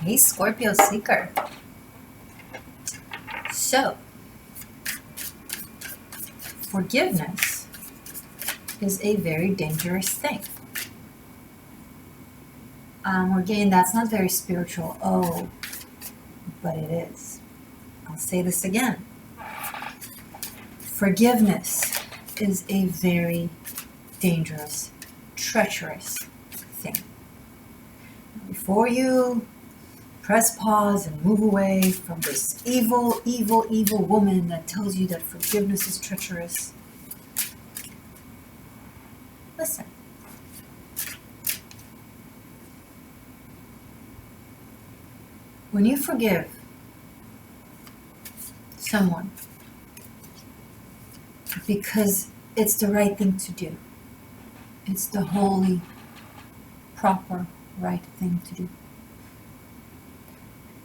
Hey, Scorpio seeker. So, forgiveness is a very dangerous thing. Morgane, that's not very spiritual. Oh, but it is. I'll say this again. Forgiveness is a very dangerous, treacherous thing. Before you press pause and move away from this evil, evil, evil woman that tells you that forgiveness is treacherous, listen. When you forgive someone because it's the right thing to do, it's the holy, proper, right thing to do.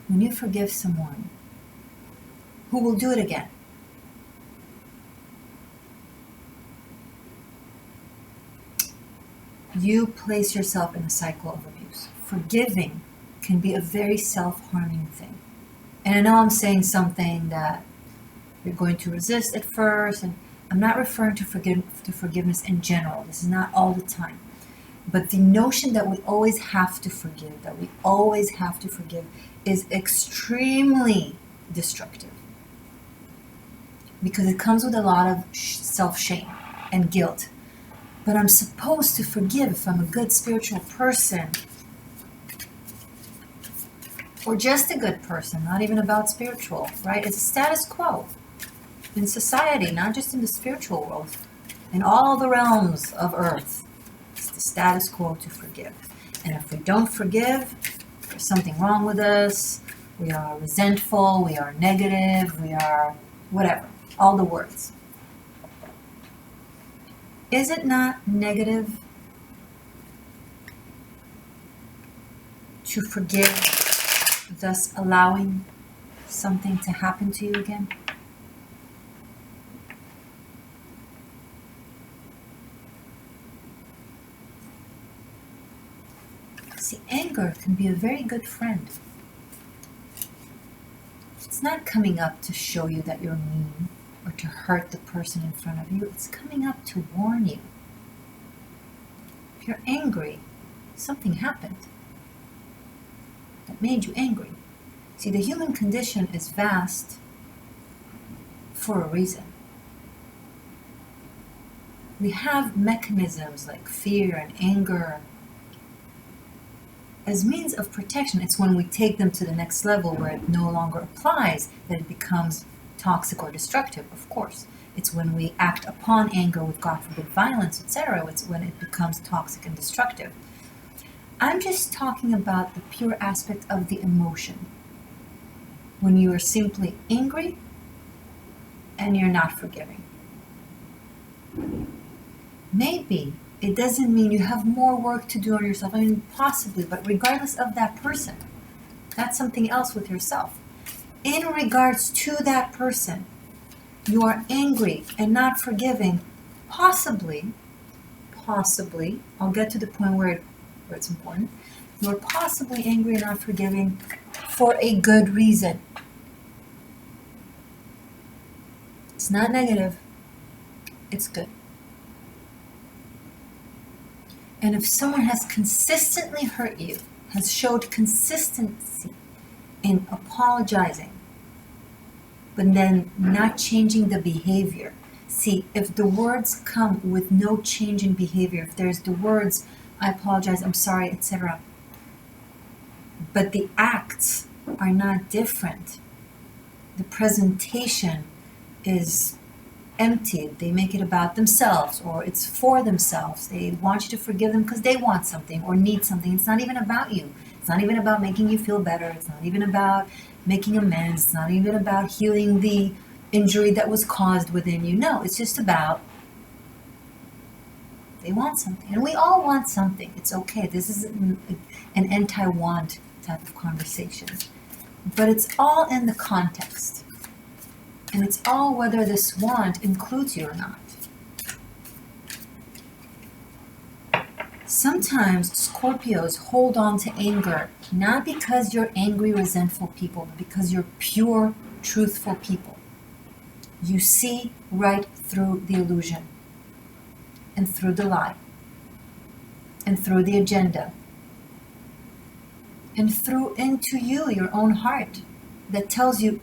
When you forgive someone who will do it again, you place yourself in a cycle of abuse. Forgiving can be a very self-harming thing. And I know I'm saying something that you're going to resist at first, and I'm not referring to forgiveness in general. This is not all the time. But the notion that we always have to forgive, is extremely destructive. Because it comes with a lot of self-shame and guilt. But I'm supposed to forgive if I'm a good spiritual person. Or just a good person, not even about spiritual, right? It's a status quo in society, not just in the spiritual world, in all the realms of earth. It's the status quo to forgive. And if we don't forgive, there's something wrong with us. We are resentful, we are negative, we are whatever, all the words. Is it not negative to forgive, thus allowing something to happen to you again? See, anger can be a very good friend. It's not coming up to show you that you're mean or to hurt the person in front of you. It's coming up to warn you. If you're angry, something happened that made you angry. See, the human condition is vast for a reason. We have mechanisms like fear and anger as means of protection. It's when we take them to the next level where it no longer applies that it becomes toxic or destructive, of course. It's when we act upon anger with, God forbid, violence, etc. It's when it becomes toxic and destructive. I'm just talking about the pure aspect of the emotion. When you are simply angry and you're not forgiving. Maybe it doesn't mean you have more work to do on yourself. I mean, possibly, but regardless of that person, that's something else with yourself. In regards to that person, you are angry and not forgiving, possibly, I'll get to the point where it's important, you are possibly angry and not forgiving for a good reason. It's not negative, it's good. And if someone has consistently hurt you, has showed consistency in apologizing, but then not changing the behavior. See, if the words come with no change in behavior, if there's the words, I apologize, I'm sorry, etc., but the acts are not different, the presentation is emptied, they make it about themselves, or it's for themselves, they want you to forgive them because they want something or need something. It's not even about you. It's not even about making you feel better. It's not even about making amends. It's not even about healing the injury that was caused within you. No, it's just about they want something. And we all want something. It's okay. This is an anti-want type of conversation. But it's all in the context. And it's all whether this want includes you or not. Sometimes Scorpios hold on to anger, not because you're angry, resentful people, but because you're pure, truthful people. You see right through the illusion, and through the lie, and through the agenda, and through into you, your own heart, that tells you,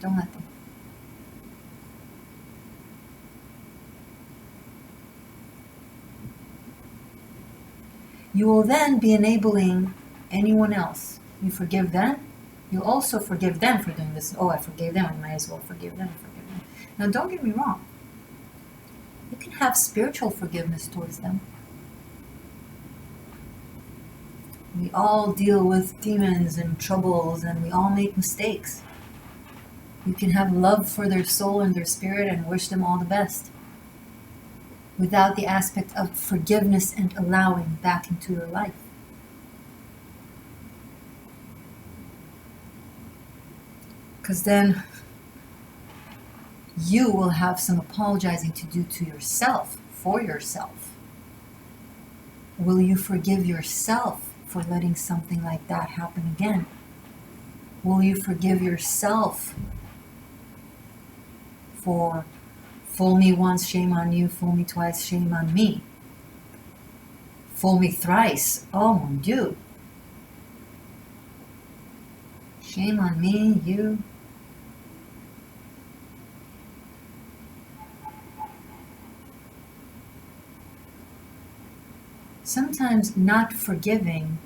don't let them. You will then be enabling anyone else. You forgive them, you also forgive them for doing this. Oh, I forgave them, I might as well forgive them. Now, don't get me wrong. You can have spiritual forgiveness towards them. We all deal with demons and troubles, and we all make mistakes. You can have love for their soul and their spirit and wish them all the best, without the aspect of forgiveness and allowing back into your life. Because then you will have some apologizing to do to yourself, for yourself. Will you forgive yourself for letting something like that happen again? Will you forgive yourself for fool me once, shame on you, fool me twice, shame on me? Fool me thrice, oh mon Dieu. Shame on me, you. Sometimes not forgiving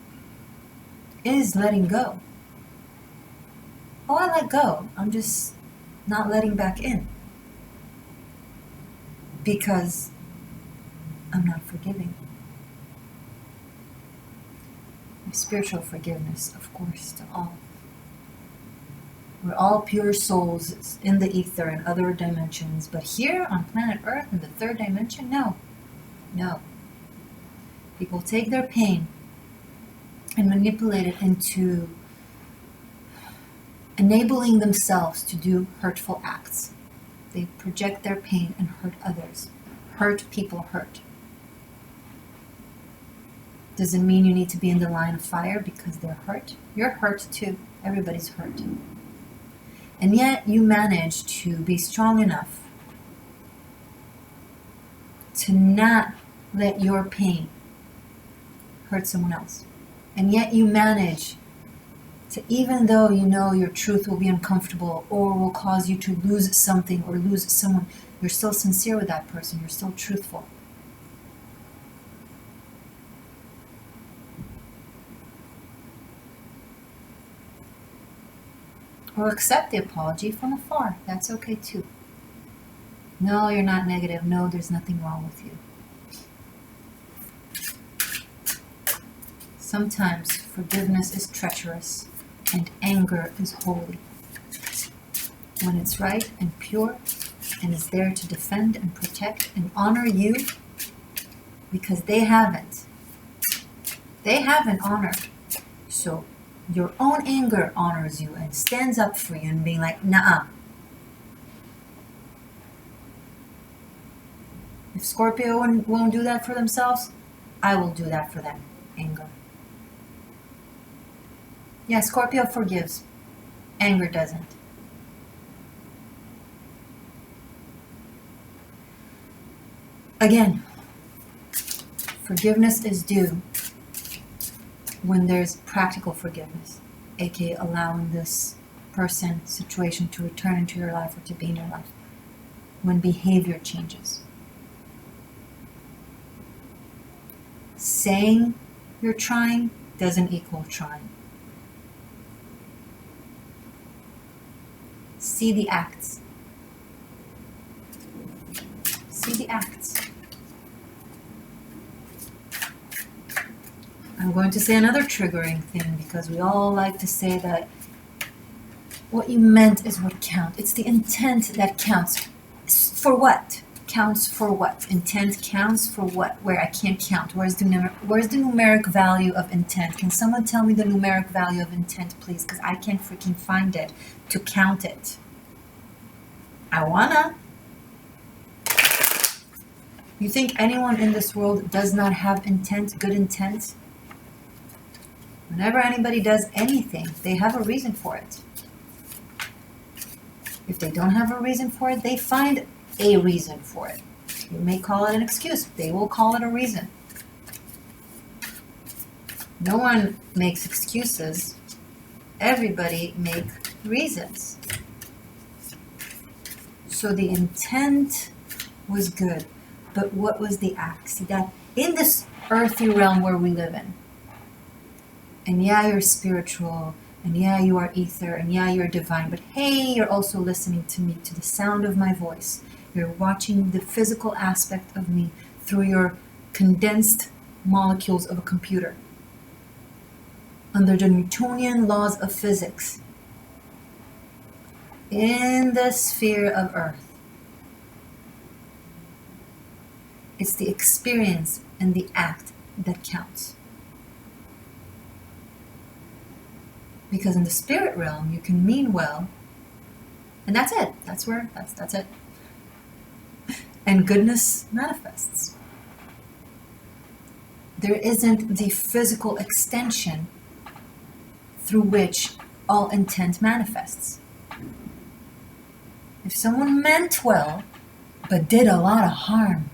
is letting go. Oh, I let go. I'm just not letting back in. Because I'm not forgiving. Spiritual forgiveness, of course, to all. We're all pure souls in the ether and other dimensions. But here on planet Earth, in the third dimension, no. People take their pain and manipulate it into enabling themselves to do hurtful acts. They project their pain and hurt others. Hurt people hurt. Does it mean you need to be in the line of fire because they're hurt? You're hurt too. Everybody's hurt. And yet you manage to be strong enough to not let your pain hurt someone else. And yet you manage to, even though you know your truth will be uncomfortable or will cause you to lose something or lose someone, you're still sincere with that person. You're still truthful. Or accept the apology from afar. That's okay too. No, you're not negative. No, there's nothing wrong with you. Sometimes forgiveness is treacherous and anger is holy. When it's right and pure and is there to defend and protect and honor you, because they haven't. They haven't honored. So your own anger honors you and stands up for you and being like, nah. If Scorpio won't do that for themselves, I will do that for them. Anger. Yeah, Scorpio forgives. Anger doesn't. Again, forgiveness is due when there's practical forgiveness, aka allowing this person, situation to return into your life or to be in your life. When behavior changes. Saying you're trying doesn't equal trying. See the acts. See the acts. I'm going to say another triggering thing because we all like to say that what you meant is what counts. It's the intent that counts. For what? Counts for what? Intent counts for what? Where I can't count. Where's the numeric value of intent? Can someone tell me the numeric value of intent, please? Because I can't freaking find it to count it. I wanna. You think anyone in this world does not have intent, good intent? Whenever anybody does anything, they have a reason for it. If they don't have a reason for it, they find a reason for it. You may call it an excuse. They will call it a reason. No one makes excuses. Everybody makes reasons. So the intent was good. But what was the act? See that in this earthy realm where we live in, and yeah, you're spiritual, and yeah, you are ether, and yeah, you're divine, but hey, you're also listening to me, to the sound of my voice. You're watching the physical aspect of me through your condensed molecules of a computer. Under the Newtonian laws of physics. In the sphere of earth. It's the experience and the act that counts. Because in the spirit realm, you can mean well, and that's it. That's it. And goodness manifests. There isn't the physical extension through which all intent manifests. If someone meant well, but did a lot of harm,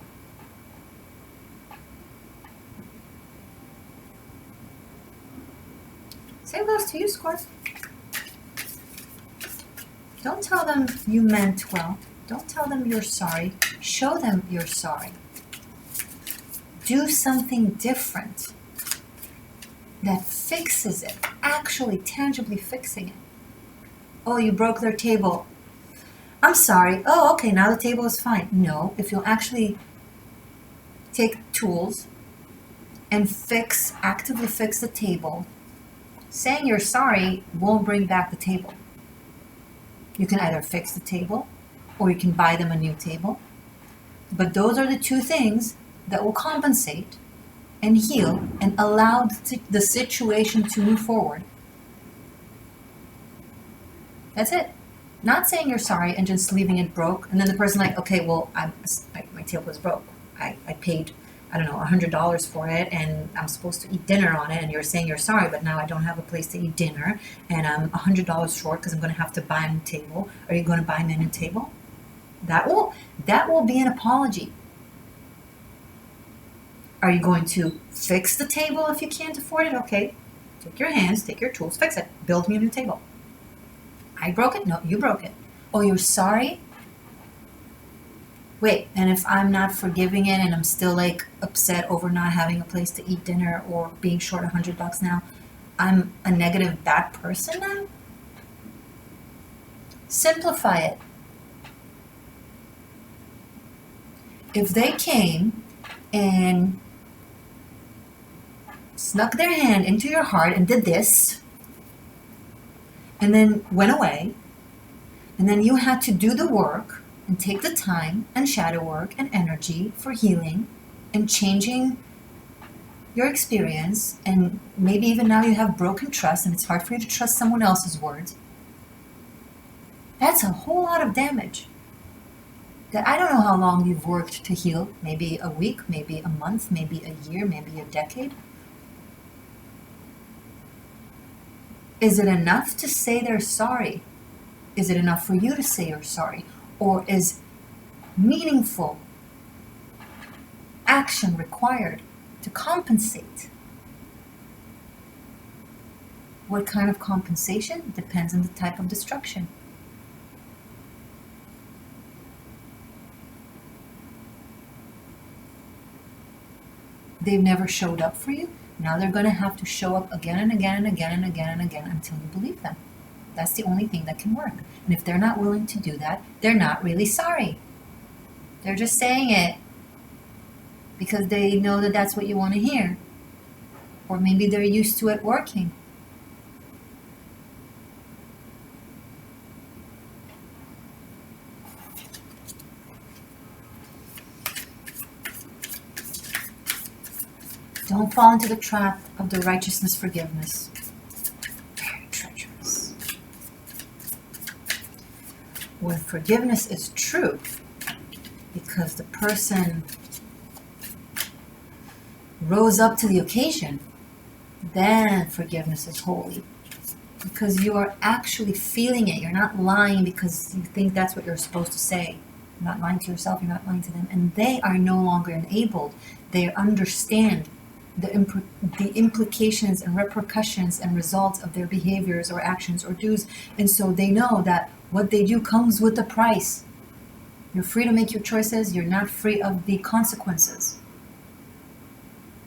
same goes to you, Scorpio. Don't tell them you meant well. Don't tell them you're sorry. Show them you're sorry. Do something different that fixes it, actually tangibly fixing it. Oh, you broke their table. I'm sorry. Oh, okay, now the table is fine. No, if you'll actually take tools and actively fix the table, saying you're sorry won't bring back the table. You can either fix the table or you can buy them a new table. But those are the two things that will compensate and heal and allow the situation to move forward. That's it. Not saying you're sorry and just leaving it broke. And then the person like, okay, well, my table is broke. I paid, I don't know, $100 for it, and I'm supposed to eat dinner on it, and you're saying you're sorry, but now I don't have a place to eat dinner, and I'm $100 short because I'm going to have to buy a new table. Are you going to buy me a new table? That will be an apology. Are you going to fix the table if you can't afford it? Okay, take your hands, take your tools, fix it. Build me a new table. I broke it? No, you broke it. Oh, you're sorry? Wait, and if I'm not forgiving it and I'm still like upset over not having a place to eat dinner or being short $100 now, I'm a negative bad person now? Simplify it. If they came and snuck their hand into your heart and did this, and then went away, and then you had to do the work and take the time and shadow work and energy for healing and changing your experience, and maybe even now you have broken trust and it's hard for you to trust someone else's words, that's a whole lot of damage that I don't know how long you've worked to heal. Maybe a week, maybe a month, maybe a year, maybe a decade. Is it enough to say they're sorry? Is it enough for you to say you're sorry? Or is meaningful action required to compensate? What kind of compensation? Depends on the type of destruction. They've never showed up for you. Now they're going to have to show up again and again and again and again and again until you believe them. That's the only thing that can work. And if they're not willing to do that, they're not really sorry. They're just saying it because they know that that's what you want to hear. Or maybe they're used to it working. Don't fall into the trap of the righteousness forgiveness. Very treacherous. When forgiveness is true, because the person rose up to the occasion, then forgiveness is holy. Because you are actually feeling it. You're not lying because you think that's what you're supposed to say. You're not lying to yourself, you're not lying to them. And they are no longer enabled. They understand the implications and repercussions and results of their behaviors or actions or do's. And so they know that what they do comes with a price. You're free to make your choices. You're not free of the consequences.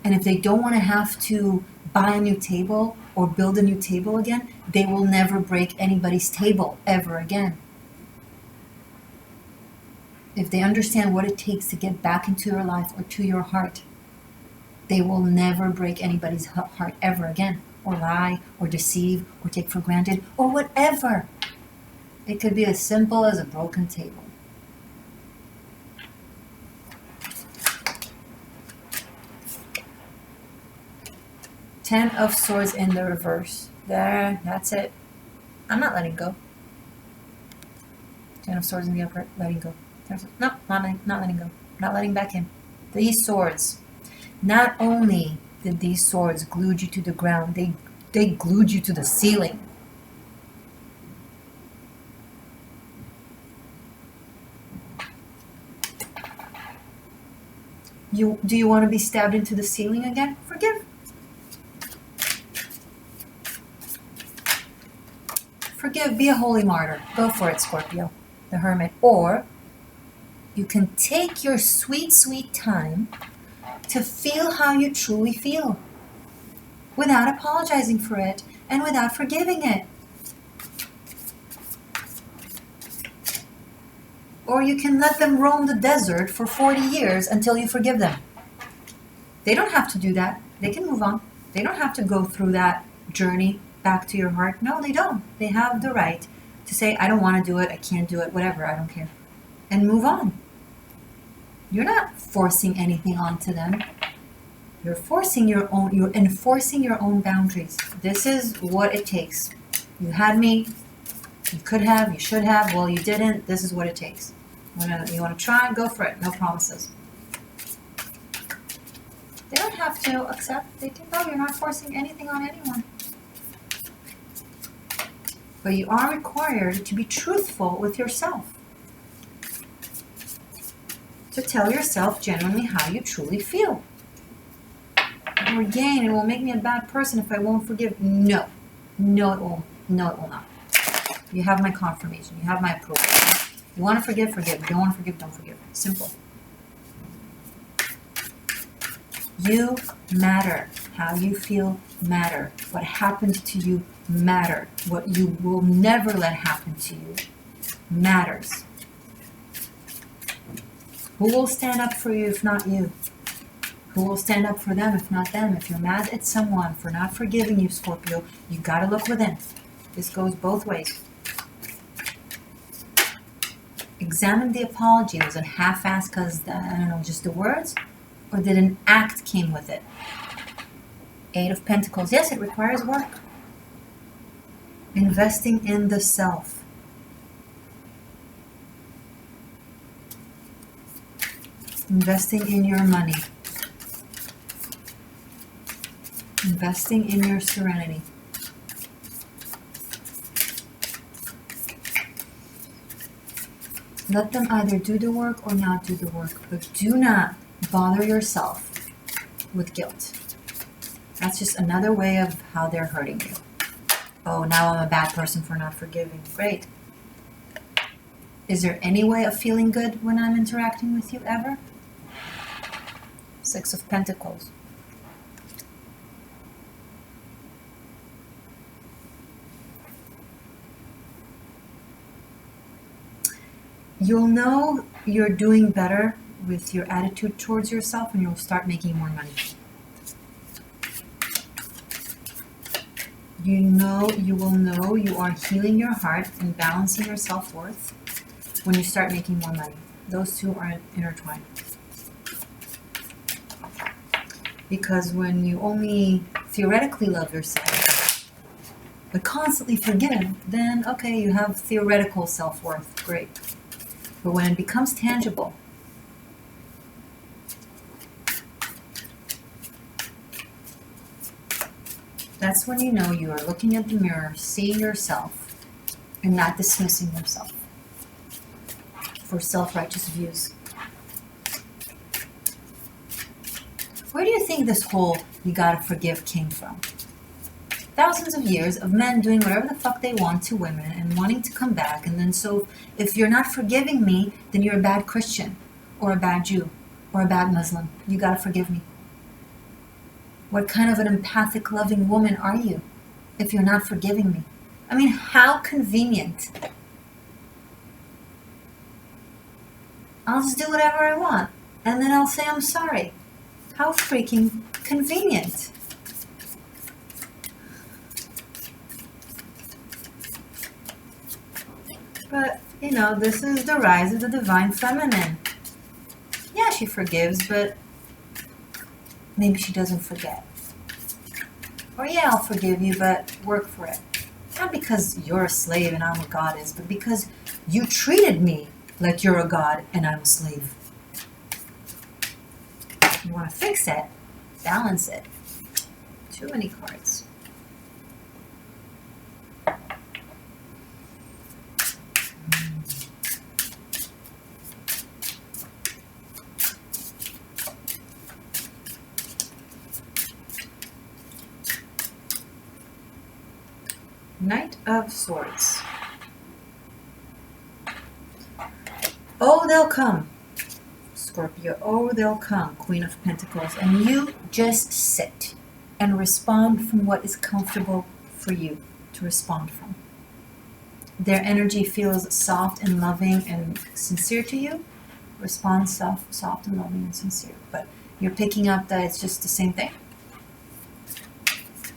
And if they don't want to have to buy a new table or build a new table again, they will never break anybody's table ever again. If they understand what it takes to get back into your life or to your heart, they will never break anybody's heart ever again, or lie, or deceive, or take for granted, or whatever. It could be as simple as a broken table. Ten of Swords in the reverse. There, that's it. I'm not letting go. Ten of Swords in the upper, letting go. No, not letting go. Not letting back in. These swords. Not only did these swords glue you to the ground, they glued you to the ceiling. Do you want to be stabbed into the ceiling again? Forgive. Forgive, be a holy martyr. Go for it, Scorpio, the Hermit. Or you can take your sweet, sweet time to feel how you truly feel without apologizing for it and without forgiving it. Or you can let them roam the desert for 40 years until you forgive them. They don't have to do that. They can move on. They don't have to go through that journey back to your heart. No, they don't. They have the right to say, I don't want to do it, I can't do it, whatever, I don't care. And move on. You're not forcing anything onto them. You're enforcing your own boundaries. This is what it takes. You had me, you could have, you should have, well, you didn't, this is what it takes. You want to try, go for it, no promises. They don't have to accept, they can go, you're not forcing anything on anyone. But you are required to be truthful with yourself. To tell yourself genuinely how you truly feel. Morgane, it will make me a bad person if I won't forgive. No. No, it won't. No, it will not. You have my confirmation. You have my approval. You want to forgive, forgive. You don't want to forgive, don't forgive. Simple. You matter. How you feel matter. What happened to you matter. What you will never let happen to you matters. Who will stand up for you if not you? Who will stand up for them if not them? If you're mad at someone for not forgiving you, Scorpio, you gotta look within. This goes both ways. Examine the apology. Was it half-assed because, just the words? Or did an act came with it? Eight of Pentacles. Yes, it requires work. Investing in the self. Investing in your money. Investing in your serenity. Let them either do the work or not do the work, but do not bother yourself with guilt. That's just another way of how they're hurting you. Oh, now I'm a bad person for not forgiving. Great. Is there any way of feeling good when I'm interacting with you ever? Six of Pentacles. You'll know you're doing better with your attitude towards yourself and you'll start making more money. You will know you are healing your heart and balancing your self-worth when you start making more money. Those two are intertwined. Because when you only theoretically love yourself, but constantly forgive, then okay, you have theoretical self-worth, great. But when it becomes tangible, That's when you know you are looking at the mirror, seeing yourself, and not dismissing yourself for self-righteous views. Where do you think this whole "you gotta forgive" came from? Thousands of years of men doing whatever the fuck they want to women and wanting to come back, and then so if you're not forgiving me, then you're a bad Christian, or a bad Jew, or a bad Muslim. You gotta forgive me. What kind of an empathic, loving woman are you if you're not forgiving me? I mean, how convenient. I'll just do whatever I want, and then I'll say I'm sorry. How freaking convenient. But, you know, this is the rise of the divine feminine. Yeah, she forgives, but maybe she doesn't forget. Or yeah, I'll forgive you, but work for it. Not because you're a slave and I'm a goddess, but because you treated me like you're a god and I'm a slave. You want to fix it, balance it. Too many cards. Knight of Swords. Oh, they'll come. Scorpio, oh, they'll come. Queen of Pentacles. And you just sit and respond from what is comfortable for you to respond from. Their energy feels soft and loving and sincere to you. Respond soft and loving and sincere. But you're picking up that it's just the same thing.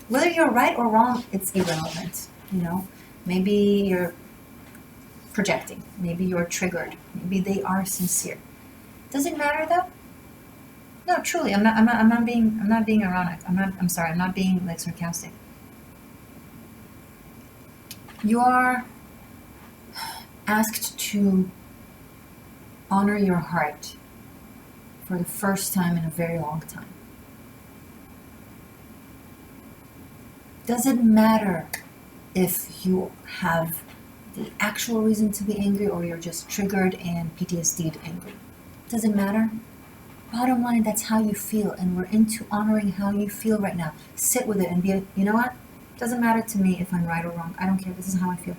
Whether you're right or wrong, it's irrelevant. You know, maybe you're projecting. Maybe you're triggered. Maybe they are sincere. Does it matter though? No, truly, I'm not being ironic. I'm sorry, I'm not being like sarcastic. You are asked to honor your heart for the first time in a very long time. Does it matter if you have the actual reason to be angry or you're just triggered and PTSD'd angry? Does it matter? Bottom line, that's how you feel, and we're into honoring how you feel right now. Sit with it and be, you know what? Doesn't matter to me if I'm right or wrong. I don't care. This is how I feel.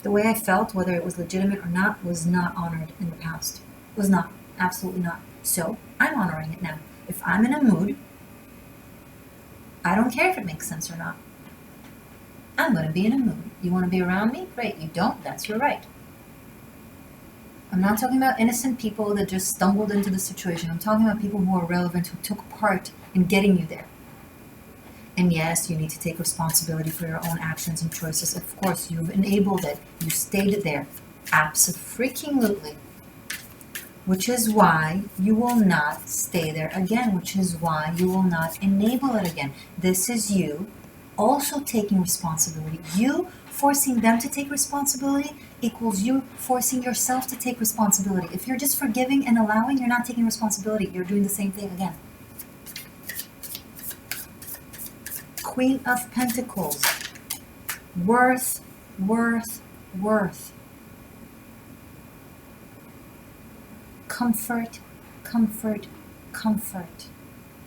The way I felt, whether it was legitimate or not, was not honored in the past. Was not. Absolutely not. So, I'm honoring it now. If I'm in a mood, I don't care if it makes sense or not. I'm going to be in a mood. You want to be around me? Great. You don't? That's your right. I'm not talking about innocent people that just stumbled into the situation. I'm talking about people who are relevant, who took part in getting you there. And yes, you need to take responsibility for your own actions and choices. Of course, you've enabled it. You stayed there. Abso-freaking-lutely. Which is why you will not stay there again. Which is why you will not enable it again. This is you also taking responsibility. You forcing them to take responsibility equals you forcing yourself to take responsibility. If you're just forgiving and allowing, you're not taking responsibility. You're doing the same thing again. Queen of Pentacles. Worth. Comfort.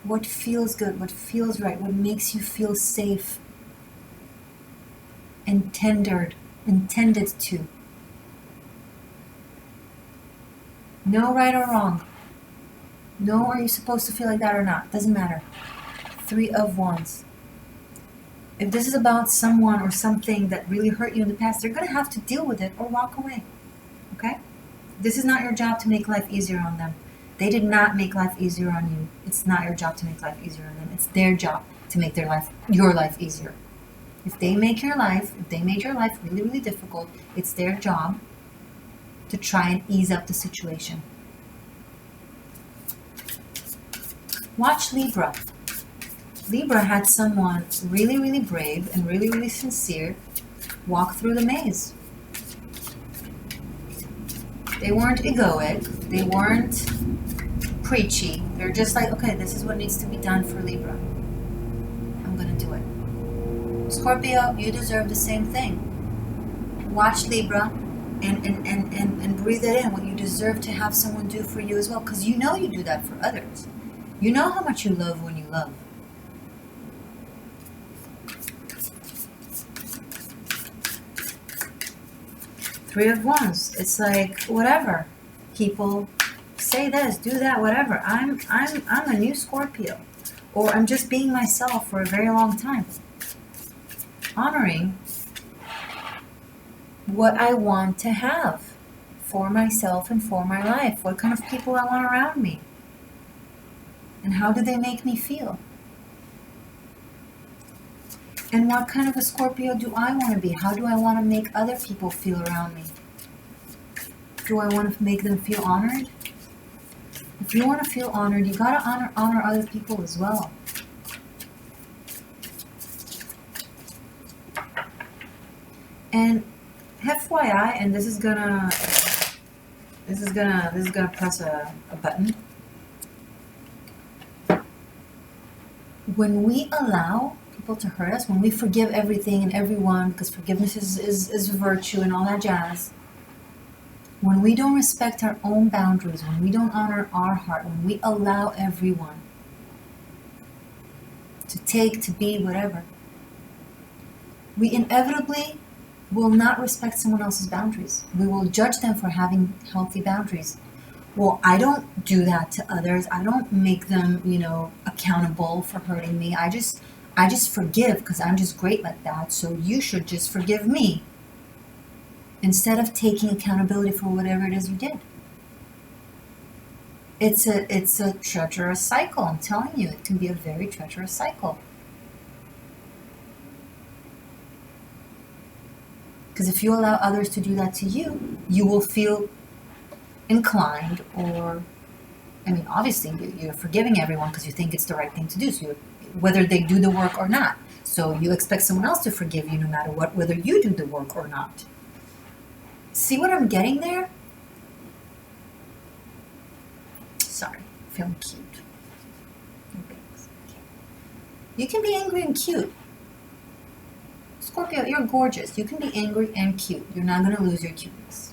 What feels good, what feels right, what makes you feel safe and intended to. No right or wrong. No, are you supposed to feel like that or not? Doesn't matter. 3 of Wands. If this is about someone or something that really hurt you in the past, you're going to have to deal with it or walk away. Okay? This is not your job to make life easier on them. They did not make life easier on you. It's not your job to make life easier on them. It's their job to make your life easier. If they made your life really, really difficult, it's their job to try and ease up the situation. Watch Libra. Libra had someone really, really brave and really, really sincere walk through the maze. They weren't egoic. They weren't preachy. They're just like, okay, this is what needs to be done for Libra. I'm going to do it. Scorpio, you deserve the same thing. Watch Libra and breathe it in, what you deserve to have someone do for you as well. Because you know you do that for others. You know how much you love when you love. Three of Wands. It's like, whatever. People say this, do that, whatever. I'm a new Scorpio. Or I'm just being myself for a very long time. Honoring what I want to have for myself and for my life. What kind of people I want around me. And how do they make me feel? And what kind of a Scorpio do I want to be? How do I want to make other people feel around me? Do I want to make them feel honored? If you want to feel honored, you got to honor other people as well. And FYI, and this is gonna press a button. When we allow people to hurt us, when we forgive everything and everyone, because forgiveness is virtue and all that jazz, when we don't respect our own boundaries, when we don't honor our heart, when we allow everyone to take, to be, whatever, we inevitably will not respect someone else's boundaries. We will judge them for having healthy boundaries. Well, I don't do that to others. I don't make them, accountable for hurting me. I just forgive because I'm just great like that. So you should just forgive me. Instead of taking accountability for whatever it is you did. It's a treacherous cycle. I'm telling you, it can be a very treacherous cycle. Because if you allow others to do that to you, you will feel inclined, or, obviously you're forgiving everyone because you think it's the right thing to do, so whether they do the work or not. So you expect someone else to forgive you no matter what, whether you do the work or not. See what I'm getting there? Sorry, feeling cute. You can be angry and cute. Scorpio, you're gorgeous. You can be angry and cute. You're not going to lose your cuteness.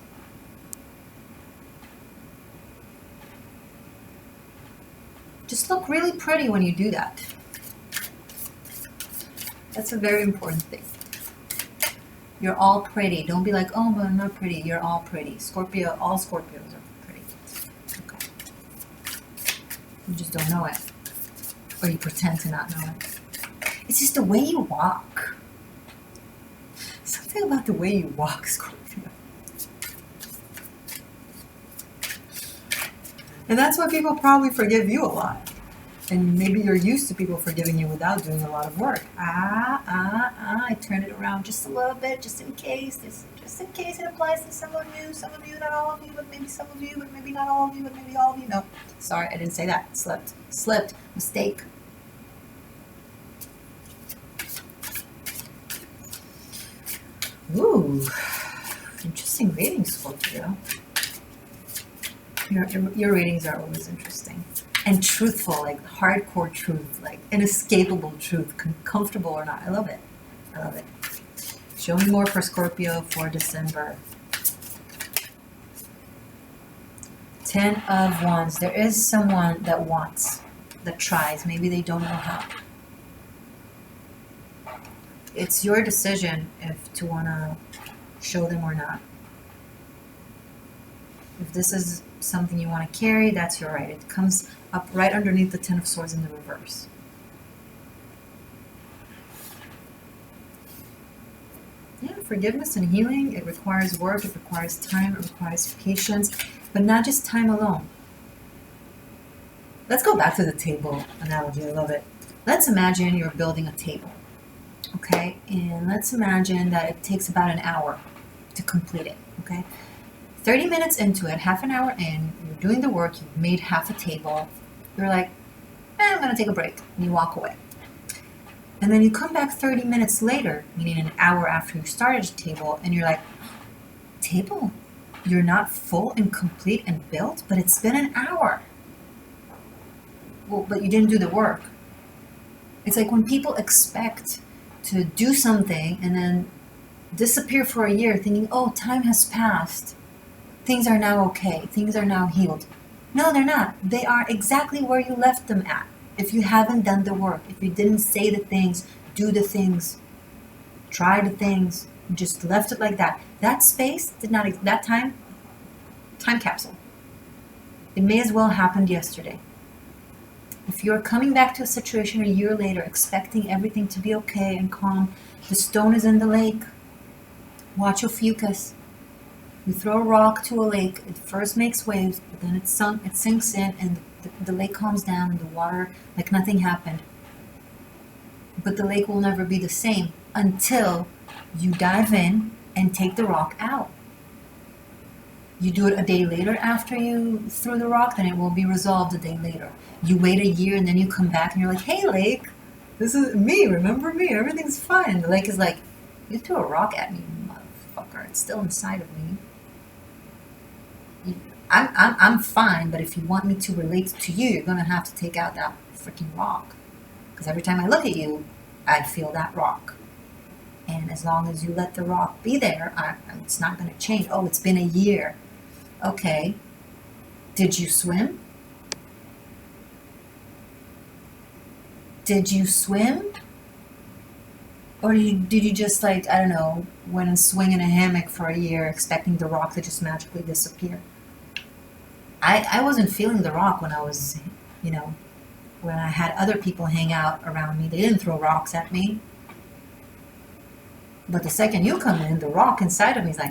Just look really pretty when you do that. That's a very important thing. You're all pretty. Don't be like, oh, but I'm not pretty. You're all pretty. Scorpio, all Scorpios are pretty. Okay. You just don't know it. Or you pretend to not know it. It's just the way you walk. Something about the way you walk, Scorpio. And that's why people probably forgive you a lot. And maybe you're used to people forgiving you without doing a lot of work. I turned it around just a little bit, just in case. Just in case it applies to some of you, not all of you, but maybe some of you, but maybe not all of you, but maybe all of you. No, sorry, I didn't say that. Slipped, mistake. Ooh, interesting readings, Scorpio. Your readings are always interesting. And truthful, like hardcore truth, like inescapable truth, comfortable or not. I love it. I love it. Show me more for Scorpio for December. 10 of Wands. There is someone that wants, that tries. Maybe they don't know how. It's your decision if to want to show them or not. If this is something you want to carry, that's your right. It comes up right underneath the 10 of Swords in the reverse. Yeah, forgiveness and healing, it requires work, it requires time, it requires patience, but not just time alone. Let's go back to the table analogy. I love it. Let's imagine you're building a table. Okay, and let's imagine that it takes about an hour to complete it. Okay, 30 minutes into it, half an hour in, you're doing the work, you've made half a table, you're like, I'm going to take a break, and you walk away. And then you come back 30 minutes later, meaning an hour after you started the table, and you're like, table, you're not full and complete and built, but it's been an hour. Well, but you didn't do the work. It's like when people expect to do something and then disappear for a year thinking, oh, time has passed. Things are now okay. Things are now healed. No, they're not. They are exactly where you left them at. If you haven't done the work, if you didn't say the things, do the things, try the things, just left it like that. That space did not, that time capsule. It may as well happened yesterday. If you're coming back to a situation a year later expecting everything to be okay and calm, the stone is in the lake. Watch Ophiuchus. You throw a rock to a lake, it first makes waves, but then it sinks in, and the lake calms down, and the water, like nothing happened. But the lake will never be the same until you dive in and take the rock out. You do it a day later after you threw the rock, then it will be resolved a day later. You wait a year and then you come back and you're like, hey lake, this is me, remember me, everything's fine. The lake is like, you threw a rock at me, motherfucker, it's still inside of me. I'm fine, but if you want me to relate to you, you're gonna have to take out that freaking rock. Because every time I look at you, I feel that rock. And as long as you let the rock be there, it's not gonna change. Oh, it's been a year. Okay, did you swim? Did you swim? Or did you just like, I don't know, went and swing in a hammock for a year expecting the rock to just magically disappear? I wasn't feeling the rock when I was, when I had other people hang out around me. They didn't throw rocks at me. But the second you come in, the rock inside of me is like,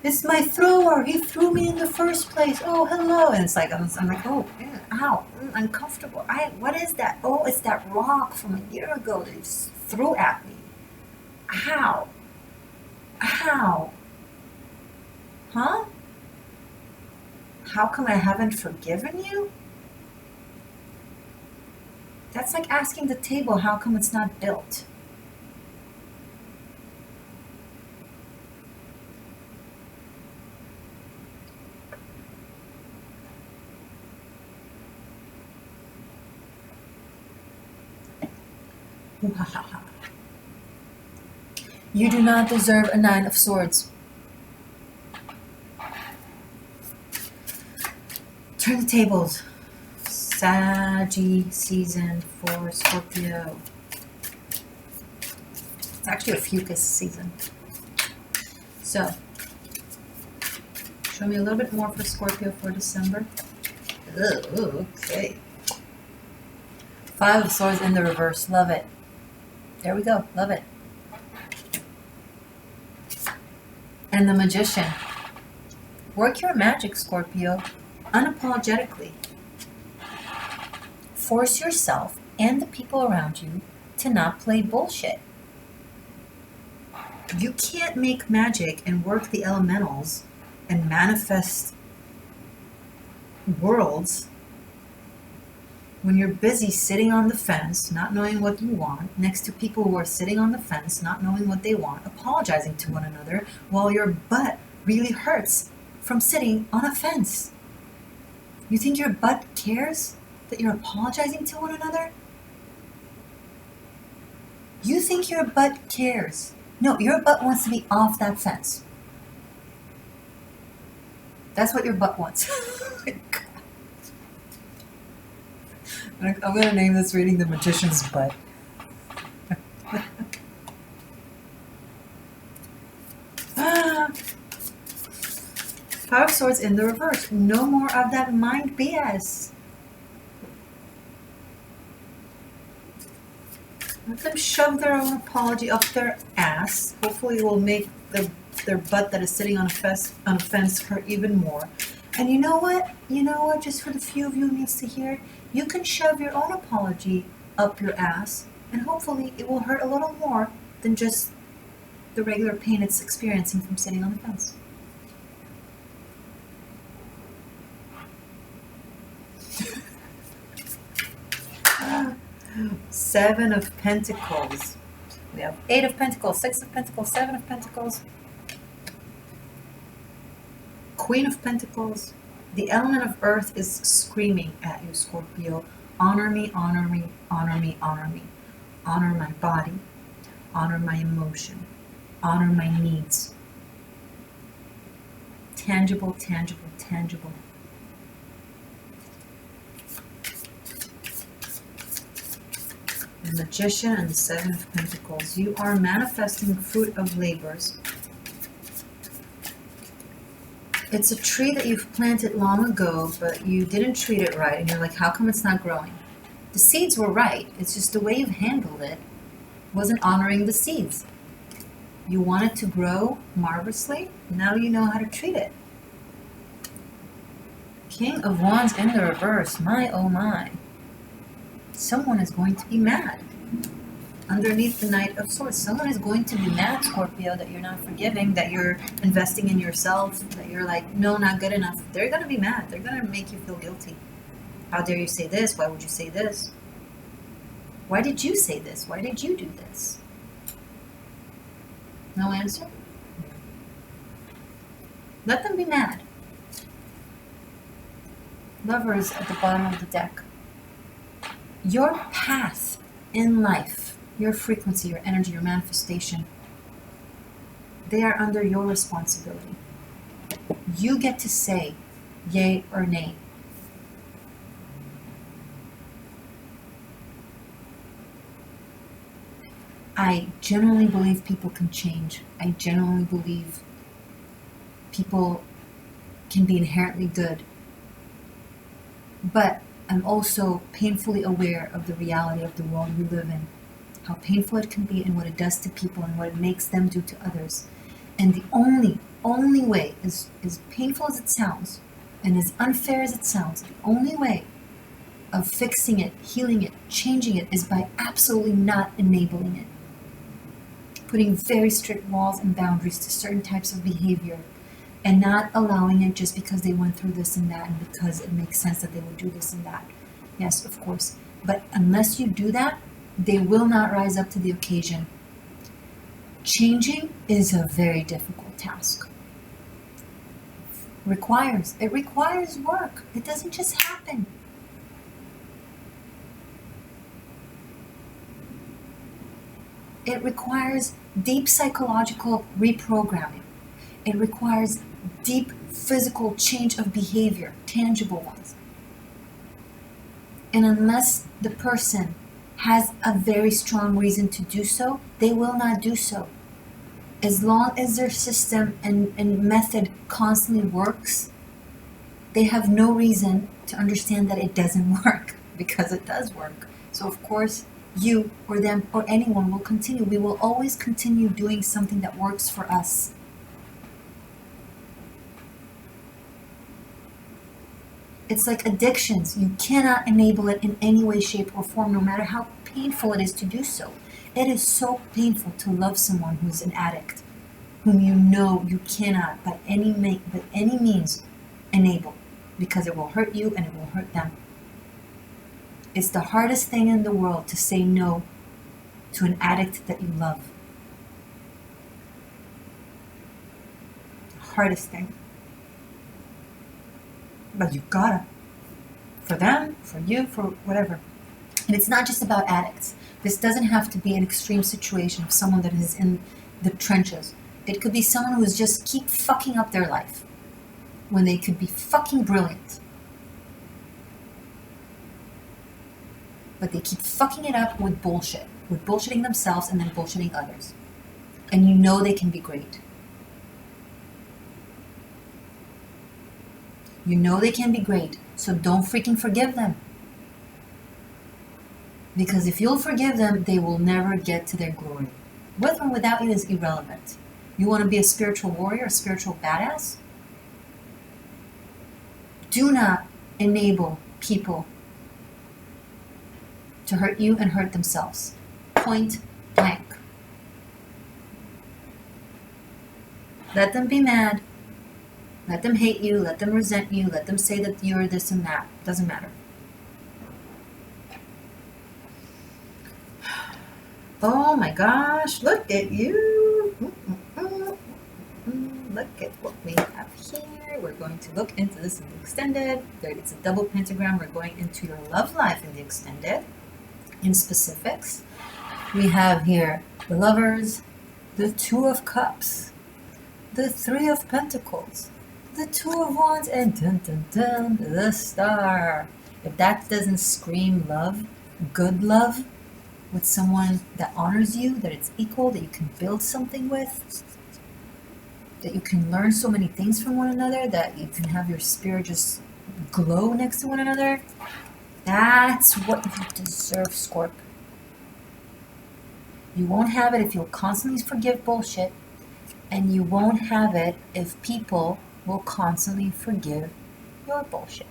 it's my thrower. He threw me in the first place. Oh, hello. And it's like, I'm like, oh, ow, uncomfortable. What is that? Oh, it's that rock from a year ago that you threw at me. How? Huh? How come I haven't forgiven you? That's like asking the table, how come it's not built? You do not deserve a 9 of Swords. Turn the tables. Saggy season for Scorpio. It's actually a Ophiuchus season. So, show me a little bit more for Scorpio for December. Okay. 5 of Swords in the reverse. Love it. There we go. Love it. And the Magician. Work your magic, Scorpio. Unapologetically. Force yourself and the people around you to not play bullshit. You can't make magic and work the elementals and manifest worlds when you're busy sitting on the fence, not knowing what you want, next to people who are sitting on the fence, not knowing what they want, apologizing to one another while your butt really hurts from sitting on a fence. You think your butt cares that you're apologizing to one another? You think your butt cares. No, your butt wants to be off that fence. That's what your butt wants. I'm going to name this reading The Magician's Butt. 5 of Swords in the reverse. No more of that mind BS. Let them shove their own apology up their ass. Hopefully it will make their butt that is sitting on a fence hurt even more. And you know what? Just for the few of you who needs to hear, you can shove your own apology up your ass, and hopefully it will hurt a little more than just the regular pain it's experiencing from sitting on the fence. Seven of Pentacles. We have 8 of Pentacles, 6 of Pentacles, 7 of Pentacles, Queen of Pentacles, The element of earth is screaming at you, Scorpio. Honor me, honor me, honor me, honor me. Honor my body. Honor my emotion. Honor my needs. Tangible, tangible, tangible. The Magician and the Seven of Pentacles. You are manifesting fruit of labors. It's a tree that you've planted long ago, but you didn't treat it right. And you're like, how come it's not growing? The seeds were right. It's just the way you've handled it wasn't honoring the seeds. You want it to grow marvelously. Now you know how to treat it. King of Wands in the reverse. My, oh my. Someone is going to be mad. Underneath the Knight of Swords, someone is going to be mad, Scorpio, that you're not forgiving, that you're investing in yourself, that you're like, no, not good enough. They're going to be mad. They're going to make you feel guilty. How dare you say this? Why would you say this? Why did you say this? Why did you do this? No answer? Let them be mad. Lovers at the bottom of the deck. Your path in life, your frequency, your energy, your manifestation, they are under your responsibility. You get to say yay or nay. I genuinely believe people can change. I genuinely believe people can be inherently good. But I'm also painfully aware of the reality of the world we live in. How painful it can be and what it does to people and what it makes them do to others. And the only way, as painful as it sounds, and as unfair as it sounds, the only way of fixing it, healing it, changing it is by absolutely not enabling it. Putting very strict walls and boundaries to certain types of behavior and not allowing it just because they went through this and that and because it makes sense that they would do this and that. Yes, of course. But unless you do that, they will not rise up to the occasion. Changing is a very difficult task. It requires work. It doesn't just happen. It requires deep psychological reprogramming. It requires deep physical change of behavior, tangible ones. And unless the person has a very strong reason to do so, they will not do so. As long as their system and method constantly works, they have no reason to understand that it doesn't work, because it does work. So of course, you or them or anyone will continue. We will always continue doing something that works for us. It's like addictions. You cannot enable it in any way, shape, or form, no matter how painful it is to do so. It is so painful to love someone who's an addict, whom you know you cannot by any means enable, because it will hurt you and it will hurt them. It's the hardest thing in the world to say no to an addict that you love. Hardest thing. But you gotta. For them, for you, for whatever. And it's not just about addicts. This doesn't have to be an extreme situation of someone that is in the trenches. It could be someone who is just keep fucking up their life when they could be fucking brilliant. But they keep fucking it up with bullshit. With bullshitting themselves and then bullshitting others. And you know they can be great. You know they can be great, so don't freaking forgive them. Because if you'll forgive them, they will never get to their glory. With or without you is irrelevant. You want to be a spiritual warrior, a spiritual badass? Do not enable people to hurt you and hurt themselves. Point blank. Let them be mad. Let them hate you, let them resent you, let them say that you're this and that. Doesn't matter. Oh my gosh, look at you. look at what we have here. We're going to look into this in the extended. It's a double pentagram. We're going into your love life in the extended, in specifics. We have here the Lovers, the Two of Cups, the Three of Pentacles, the Two of Wands, and dun, dun, dun, the Star. If that doesn't scream love, good love, with someone that honors you, that it's equal, that you can build something with, that you can learn so many things from one another, that you can have your spirit just glow next to one another, that's what you deserve, Scorp. You won't have it if you'll constantly forgive bullshit, and you won't have it if people will constantly forgive your bullshit.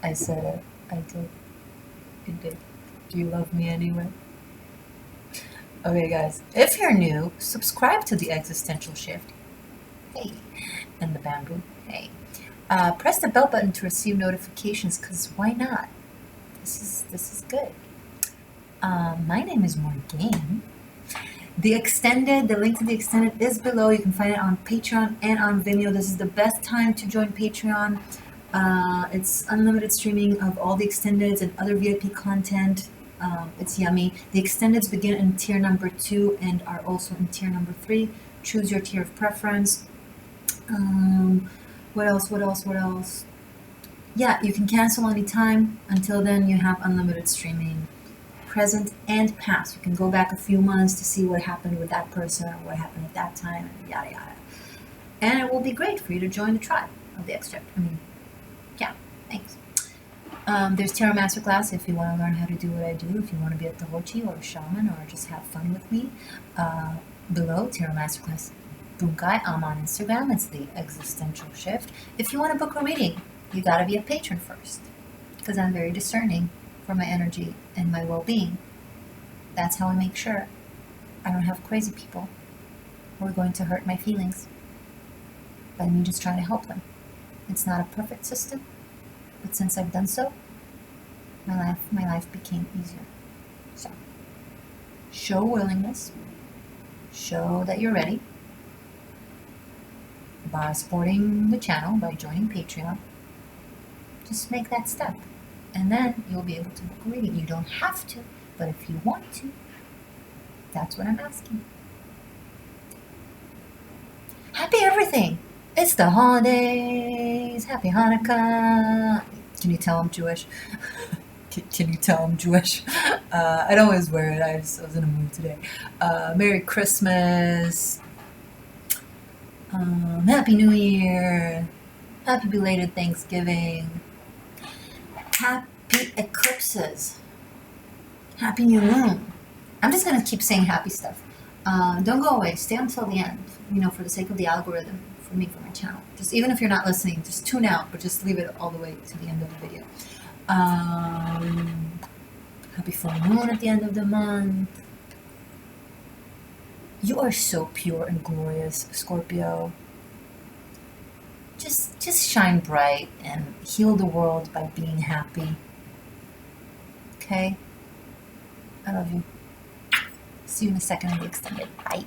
I said it. I did. You did. Do you love me anyway? Okay, guys. If you're new, subscribe to the Existential Shift. Hey. And the Bamboo. Hey. Press the bell button to receive notifications, because why not? This is good. My name is Morgane. The link to the extended is below. You can find it on Patreon and on Vimeo. This is the best time to join Patreon. It's unlimited streaming of all the extendeds and other VIP content. It's yummy. The extendeds begin in tier number 2 and are also in tier number 3. Choose your tier of preference. What else? Yeah, you can cancel anytime. Until then, you have unlimited streaming, present and past. You can go back a few months to see what happened with that person or what happened at that time, and yada yada. And it will be great for you to join the tribe of the extract. Yeah, thanks. There's Tarot Masterclass if you want to learn how to do what I do, if you want to be a Tarochi or a shaman or just have fun with me. Below, Tarot Masterclass Bunkai. I'm on Instagram. It's the Existential Shift. If you want to book a reading, you got to be a patron first, because I'm very discerning for my energy and my well-being. That's how I make sure I don't have crazy people who are going to hurt my feelings by me just trying to help them. It's not a perfect system, but since I've done so, my life became easier. So, show willingness, show that you're ready by supporting the channel, by joining Patreon. Just make that step, and then you'll be able to book a reading. You don't have to, but if you want to, that's what I'm asking. Happy everything! It's the holidays. Happy Hanukkah. Can you tell I'm Jewish? Can you tell I'm Jewish? I don't always wear it. I was in a mood today. Merry Christmas. Happy New Year. Happy belated Thanksgiving. Happy eclipses. Happy new moon. I'm just going to keep saying happy stuff. Don't go away. Stay until the end. For the sake of the algorithm. For me, for my channel. Just even if you're not listening, just tune out, but just leave it all the way to the end of the video. Happy full moon at the end of the month. You are so pure and glorious, Scorpio. Just shine bright and heal the world by being happy. Okay? I love you. See you in a second in the extended. Bye.